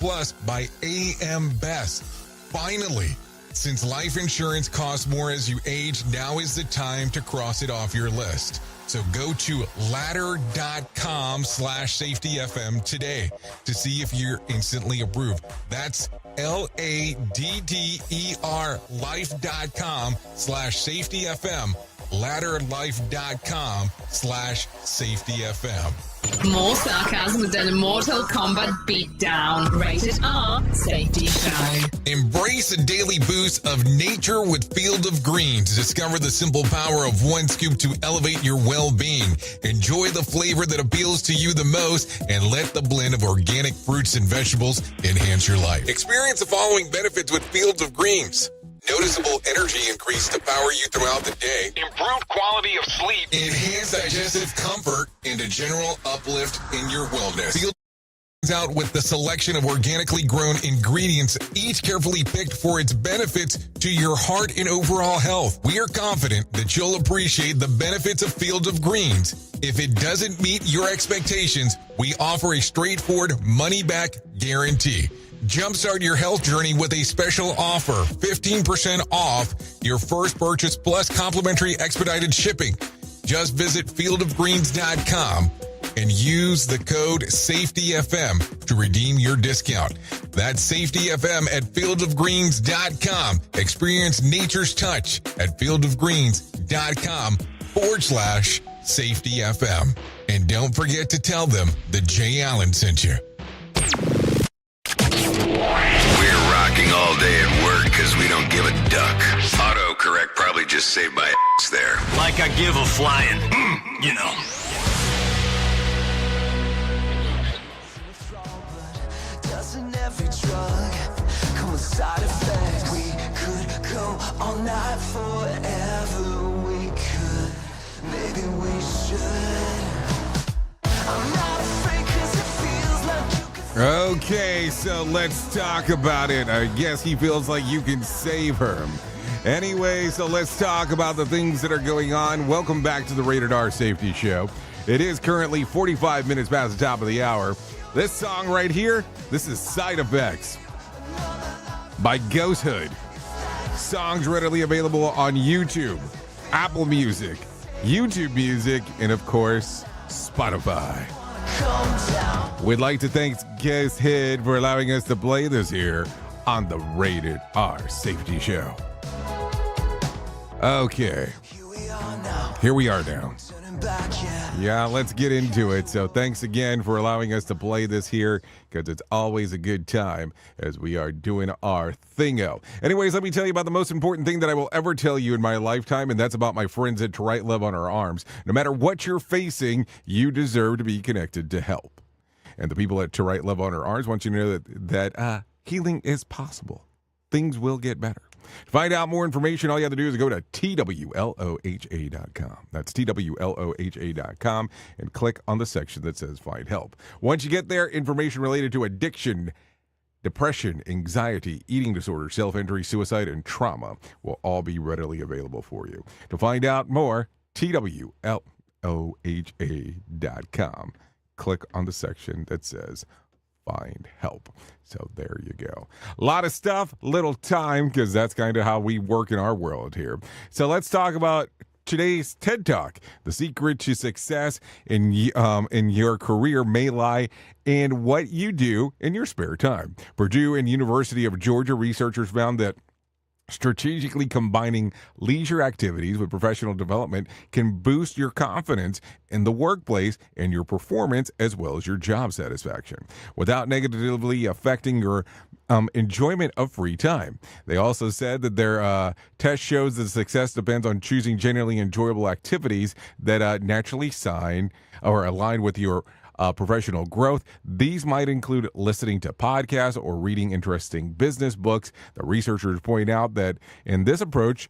by AM Best. Finally, since life insurance costs more as you age, now is the time to cross it off your list. So go to ladder.com/safetyfm today to see if you're instantly approved. That's LADDER life.com/safetyfm. ladderlife.com/safetyfm. More sarcasm than a Mortal Kombat beatdown. Rated R Safety Show. Embrace a daily boost of nature with Field of Greens. Discover the simple power of one scoop to elevate your well-being. Enjoy the flavor that appeals to you the most and let the blend of organic fruits and vegetables enhance your life. Experience the following benefits with Fields of Greens. Noticeable energy increase to power you throughout the day. Improved quality of sleep. Enhanced digestive comfort and a general uplift in your wellness. Field out with the selection of organically grown ingredients, each carefully picked for its benefits to your heart and overall health. We are confident that you'll appreciate the benefits of Fields of Greens. If it doesn't meet your expectations, we offer a straightforward money-back guarantee. Jumpstart your health journey with a special offer, 15% off your first purchase plus complimentary expedited shipping. Just visit fieldofgreens.com. and use the code SAFETYFM to redeem your discount. That's SAFETYFM at fieldofgreens.com. Experience nature's touch at fieldofgreens.com/SAFETYFM. And don't forget to tell them that Jay Allen sent you. We're rocking all day at work because we don't give a duck. Autocorrect probably just saved my ass there. Like I give a flying, you know. Doesn't every drug come with side effects? We could go all night forever. We could, maybe we should. I'm not afraid 'cause it feels like you can. Okay, so let's talk about it. I guess he feels like you can save her. Anyway, so let's talk about the things that are going on. Welcome back to the Rated R Safety Show. It is currently 45 minutes past the top of the hour. This song right here, this is Side Effects by Ghosthood. Songs readily available on YouTube, Apple Music, YouTube Music, and of course, Spotify. We'd like to thank Ghosthood for allowing us to play this here on the Rated R Safety Show. Okay, here we are now. Yeah, let's get into it. So thanks again for allowing us to play this here, because it's always a good time as we are doing our thingo. Anyways, let me tell you about the most important thing that I will ever tell you in my lifetime, and that's about my friends at To Right Love on Our Arms. No matter what you're facing, you deserve to be connected to help. And the people at To Right Love on Our Arms want you to know that healing is possible. Things will get better. To find out more information, all you have to do is go to TWLOHA.com. That's TWLOHA.com and click on the section that says Find Help. Once you get there, information related to addiction, depression, anxiety, eating disorder, self-injury, suicide, and trauma will all be readily available for you. To find out more, TWLOHA.com. Click on the section that says Find Help. So there you go. A lot of stuff, little time, because that's kind of how we work in our world here. So let's talk about today's TED Talk. The secret to success in your career may lie in what you do in your spare time. Purdue and University of Georgia researchers found that strategically combining leisure activities with professional development can boost your confidence in the workplace and your performance as well as your job satisfaction without negatively affecting your enjoyment of free time. They also said that their test shows that success depends on choosing genuinely enjoyable activities that naturally align with your professional growth. These might include listening to podcasts or reading interesting business books. The researchers point out that in this approach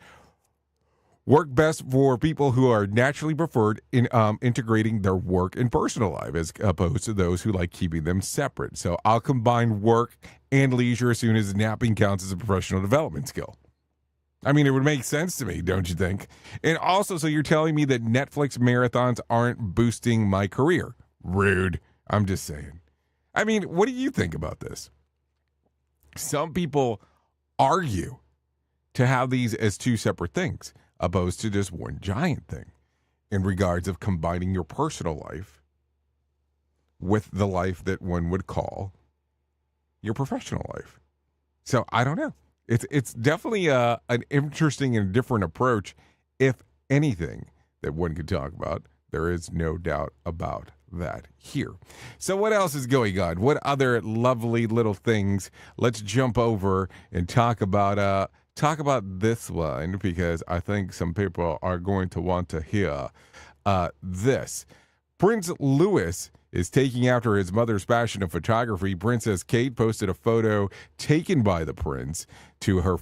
work best for people who are naturally preferred in integrating their work and personal life as opposed to those who like keeping them separate. So I'll combine work and leisure as soon as napping counts as a professional development skill. I mean, it would make sense to me, don't you think? And also, so you're telling me that Netflix marathons aren't boosting my career? Rude. I'm just saying. I mean, what do you think about this? Some people argue to have these as two separate things, opposed to just one giant thing in regards of combining your personal life with the life that one would call your professional life. So I don't know. It's definitely an interesting and different approach, if anything, that one could talk about. There is no doubt about that here. So what else is going on? What other lovely little things? Let's jump over and talk about this one, because I think some people are going to want to hear this. Prince Louis is taking after his mother's passion of photography. Princess Kate posted a photo taken by the prince to her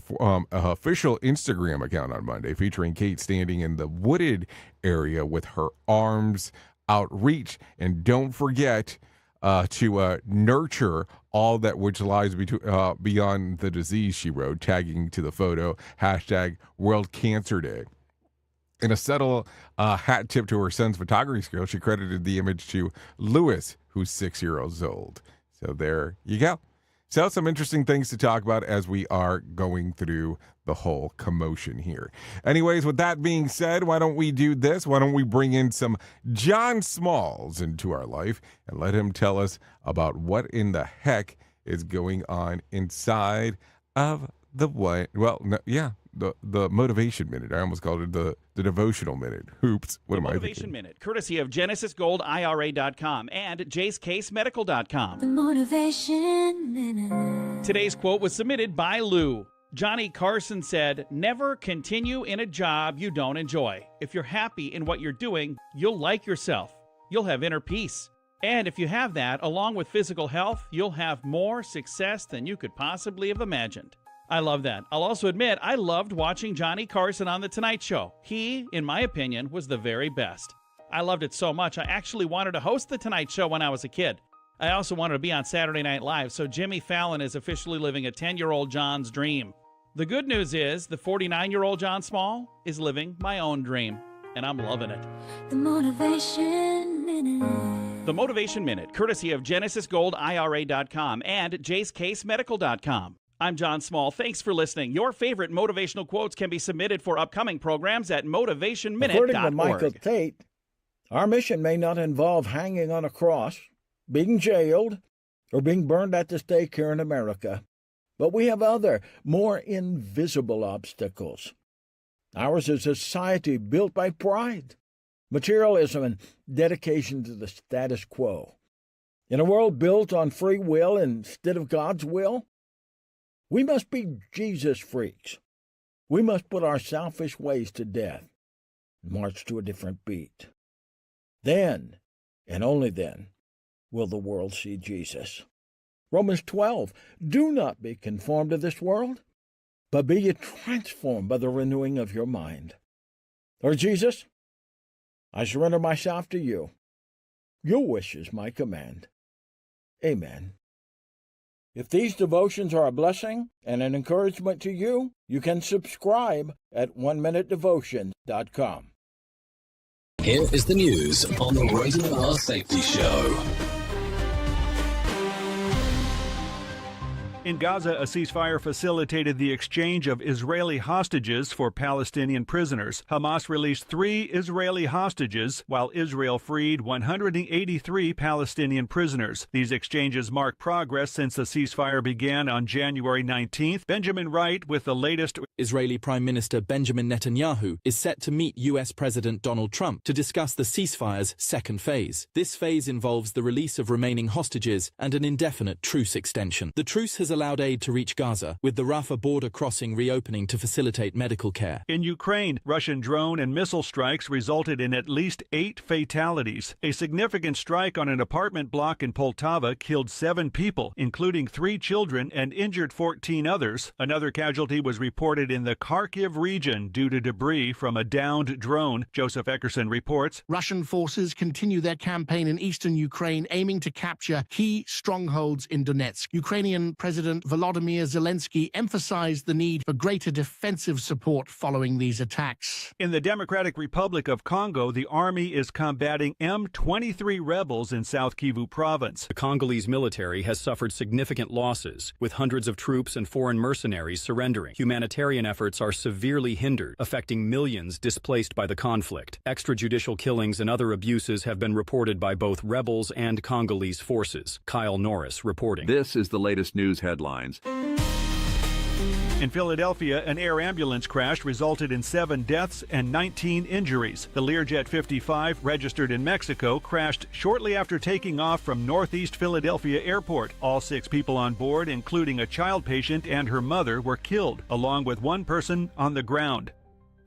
official Instagram account on Monday, featuring Kate standing in the wooded area with her arms outreach. And don't forget to nurture all that which lies beyond the disease, she wrote, tagging to the photo #World Cancer Day. In a subtle hat tip to her son's photography skills, she credited the image to Louis, who's 6 years old. So there you go. So some interesting things to talk about as we are going through the whole commotion here. Anyways, with that being said, why don't we do this? Why don't we bring in some John Smalls into our life and let him tell us about what in the heck is going on inside of the the Motivation Minute. I almost called it the Devotional Minute. Oops. What am I thinking? Motivation Minute, courtesy of GenesisGoldIRA.com and JaceCaseMedical.com. The Motivation Minute. Today's quote was submitted by Lou. Johnny Carson said, "Never continue in a job you don't enjoy. If you're happy in what you're doing, you'll like yourself. You'll have inner peace. And if you have that, along with physical health, you'll have more success than you could possibly have imagined." I love that. I'll also admit I loved watching Johnny Carson on The Tonight Show. He, in my opinion, was the very best. I loved it so much I actually wanted to host The Tonight Show when I was a kid. I also wanted to be on Saturday Night Live, so Jimmy Fallon is officially living a 10-year-old John's dream. The good news is the 49-year-old John Small is living my own dream, and I'm loving it. The Motivation Minute. The Motivation Minute, courtesy of GenesisGoldIRA.com and JaceCaseMedical.com. I'm John Small. Thanks for listening. Your favorite motivational quotes can be submitted for upcoming programs at motivationminute.org. According to Michael Tate, our mission may not involve hanging on a cross, being jailed, or being burned at the stake here in America. But we have other, more invisible obstacles. Ours is a society built by pride, materialism, and dedication to the status quo. In a world built on free will instead of God's will, we must be Jesus freaks. We must put our selfish ways to death and march to a different beat. Then, and only then, will the world see Jesus. Romans 12, do not be conformed to this world, but be ye transformed by the renewing of your mind. Lord Jesus, I surrender myself to you. Your wish is my command. Amen. If these devotions are a blessing and an encouragement to you, you can subscribe at oneminutedevotion.com. Here is the news on the Rated R Safety Show. In Gaza, a ceasefire facilitated the exchange of Israeli hostages for Palestinian prisoners. Hamas released 3 Israeli hostages, while Israel freed 183 Palestinian prisoners. These exchanges mark progress since the ceasefire began on January 19th. Benjamin Wright with the latest. Israeli Prime Minister Benjamin Netanyahu is set to meet U.S. President Donald Trump to discuss the ceasefire's second phase. This phase involves the release of remaining hostages and an indefinite truce extension. The truce has allowed aid to reach Gaza, with the Rafah border crossing reopening to facilitate medical care. In Ukraine, Russian drone and missile strikes resulted in at least 8 fatalities. A significant strike on an apartment block in Poltava killed 7 people, including 3 children, and injured 14 others. Another casualty was reported in the Kharkiv region due to debris from a downed drone. Joseph Eckerson reports. Russian forces continue their campaign in eastern Ukraine, aiming to capture key strongholds in Donetsk. Ukrainian President Volodymyr Zelensky emphasized the need for greater defensive support following these attacks. In the Democratic Republic of Congo, the army is combating M23 rebels in South Kivu province. The Congolese military has suffered significant losses, with hundreds of troops and foreign mercenaries surrendering. Humanitarian efforts are severely hindered, affecting millions displaced by the conflict. Extrajudicial killings and other abuses have been reported by both rebels and Congolese forces. Kyle Norris reporting. This is the latest news headlines. In Philadelphia, an air ambulance crash resulted in 7 deaths and 19 injuries. The Learjet 55, registered in Mexico, crashed shortly after taking off from Northeast Philadelphia Airport. All 6 people on board, including a child patient and her mother, were killed, along with 1 person on the ground.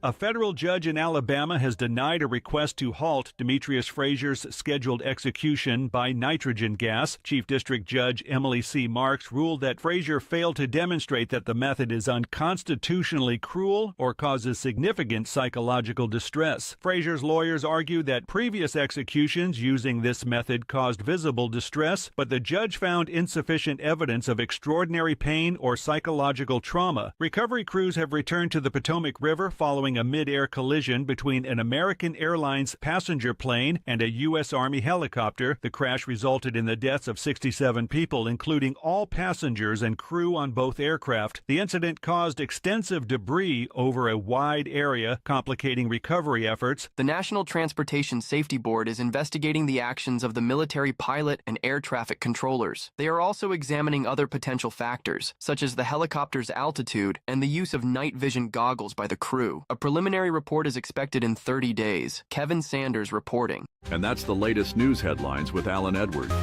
A federal judge in Alabama has denied a request to halt Demetrius Frazier's scheduled execution by nitrogen gas. Chief District Judge Emily C. Marks ruled that Frazier failed to demonstrate that the method is unconstitutionally cruel or causes significant psychological distress. Frazier's lawyers argued that previous executions using this method caused visible distress, but the judge found insufficient evidence of extraordinary pain or psychological trauma. Recovery crews have returned to the Potomac River following involving a mid-air collision between an American Airlines passenger plane and a U.S. Army helicopter. The crash resulted in the deaths of 67 people, including all passengers and crew on both aircraft. The incident caused extensive debris over a wide area, complicating recovery efforts. The National Transportation Safety Board is investigating the actions of the military pilot and air traffic controllers. They are also examining other potential factors, such as the helicopter's altitude and the use of night vision goggles by the crew. A preliminary report is expected in 30 days. Kevin Sanders reporting. And that's the latest news headlines with Alan Edwards.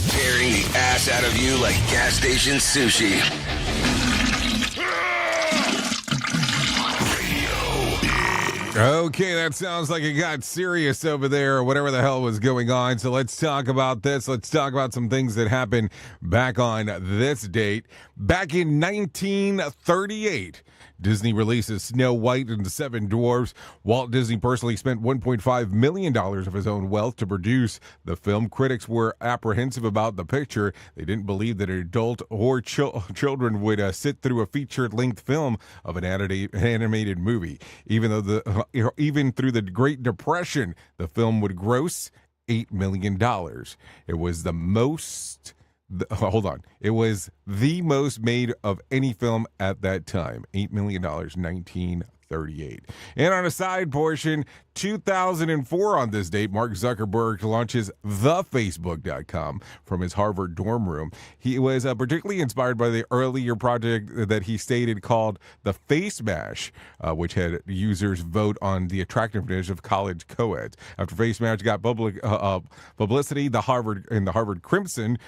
Tearing the ass out of you like gas station sushi. Okay, that sounds like it got serious over there, or whatever the hell was going on. So let's talk about this. Let's talk about some things that happened back on this date. Back in 1938, Disney releases Snow White and the Seven Dwarfs. Walt Disney personally spent $1.5 million of his own wealth to produce the film. Critics were apprehensive about the picture. They didn't believe that an adult or children would sit through a feature-length film of an animated movie. Even through the Great Depression, the film would gross $8 million. It was the most... It was the most made of any film at that time. $8 million, 1938. And on a side portion, 2004 on this date, Mark Zuckerberg launches thefacebook.com from his Harvard dorm room. He was particularly inspired by the earlier project that he stated called the Face Mash, which had users vote on the attractiveness of college co-eds. After Face Mash got publicity, the Harvard Crimson,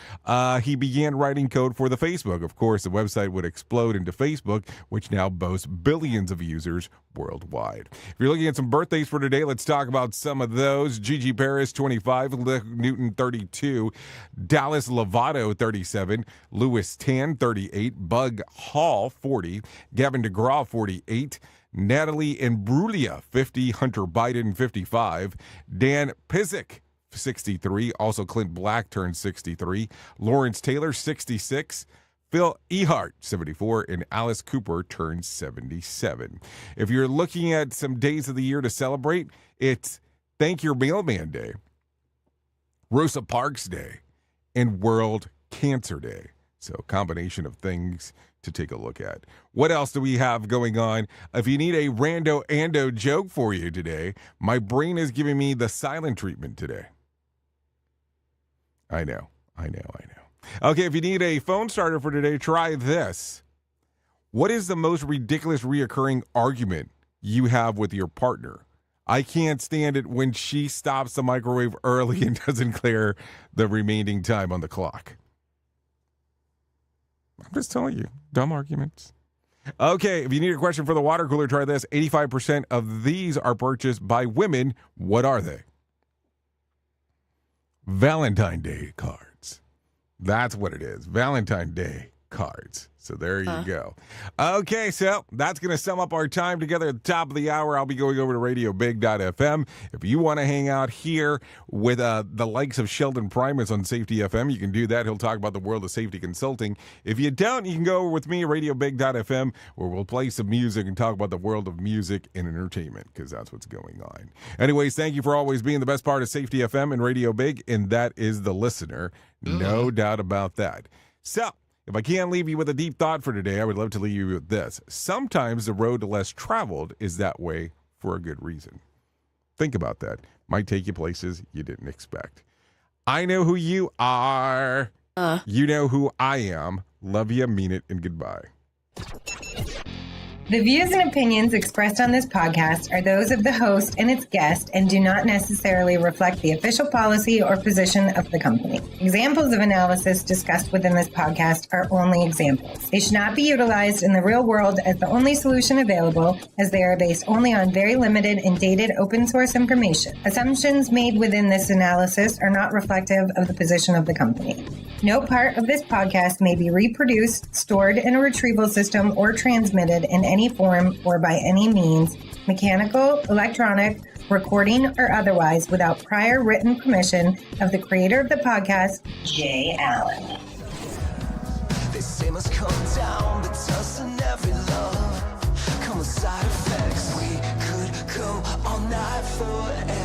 he began writing code for the Facebook. Of course, the website would explode into Facebook, which now boasts billions of users worldwide. If you're looking at some birthdays for today, let's talk about some of those. Gigi Paris, 25, Luke Newton, 32, Dallas Lovato, 37, Louis Tan, 38, Bug Hall, 40, Gavin DeGraw, 48, Natalie Imbruglia, 50, Hunter Biden, 55, Dan Pizik, 63, also Clint Black turned 63, Lawrence Taylor, 66, Phil Ehart, 74, and Alice Cooper turned 77. If you're looking at some days of the year to celebrate, it's Thank Your Mailman Day, Rosa Parks Day, and World Cancer Day. So a combination of things to take a look at. What else do we have going on? If you need a rando-ando joke for you today, my brain is giving me the silent treatment today. I know. Okay, if you need a phone starter for today, try this. What is the most ridiculous reoccurring argument you have with your partner? I can't stand it when she stops the microwave early and doesn't clear the remaining time on the clock. I'm just telling you, dumb arguments. Okay, if you need a question for the water cooler, try this. 85% of these are purchased by women. What are they? Valentine's Day cards. That's what it is. Valentine's Day cards. So there you go. Okay, so that's going to sum up our time together at the top of the hour. I'll be going over to radiobig.fm. If you want to hang out here with the likes of Sheldon Primus on Safety FM, you can do that. He'll talk about the world of safety consulting. If you don't, you can go over with me at radiobig.fm, where we'll play some music and talk about the world of music and entertainment, because that's what's going on. Anyways, thank you for always being the best part of Safety FM and Radio Big, and that is the listener. No doubt about that. So, if I can't leave you with a deep thought for today, I would love to leave you with this. Sometimes the road less traveled is that way for a good reason. Think about that. Might take you places you didn't expect. I know who you are. You know who I am. Love you, mean it, and goodbye. The views and opinions expressed on this podcast are those of the host and its guest and do not necessarily reflect the official policy or position of the company. Examples of analysis discussed within this podcast are only examples. They should not be utilized in the real world as the only solution available, as they are based only on very limited and dated open source information. Assumptions made within this analysis are not reflective of the position of the company. No part of this podcast may be reproduced, stored in a retrieval system, or transmitted in any form or by any means, mechanical, electronic, recording, or otherwise, without prior written permission of the creator of the podcast, Jay Allen. They say must come down, but doesn't every love come with side effects? We could go all night forever.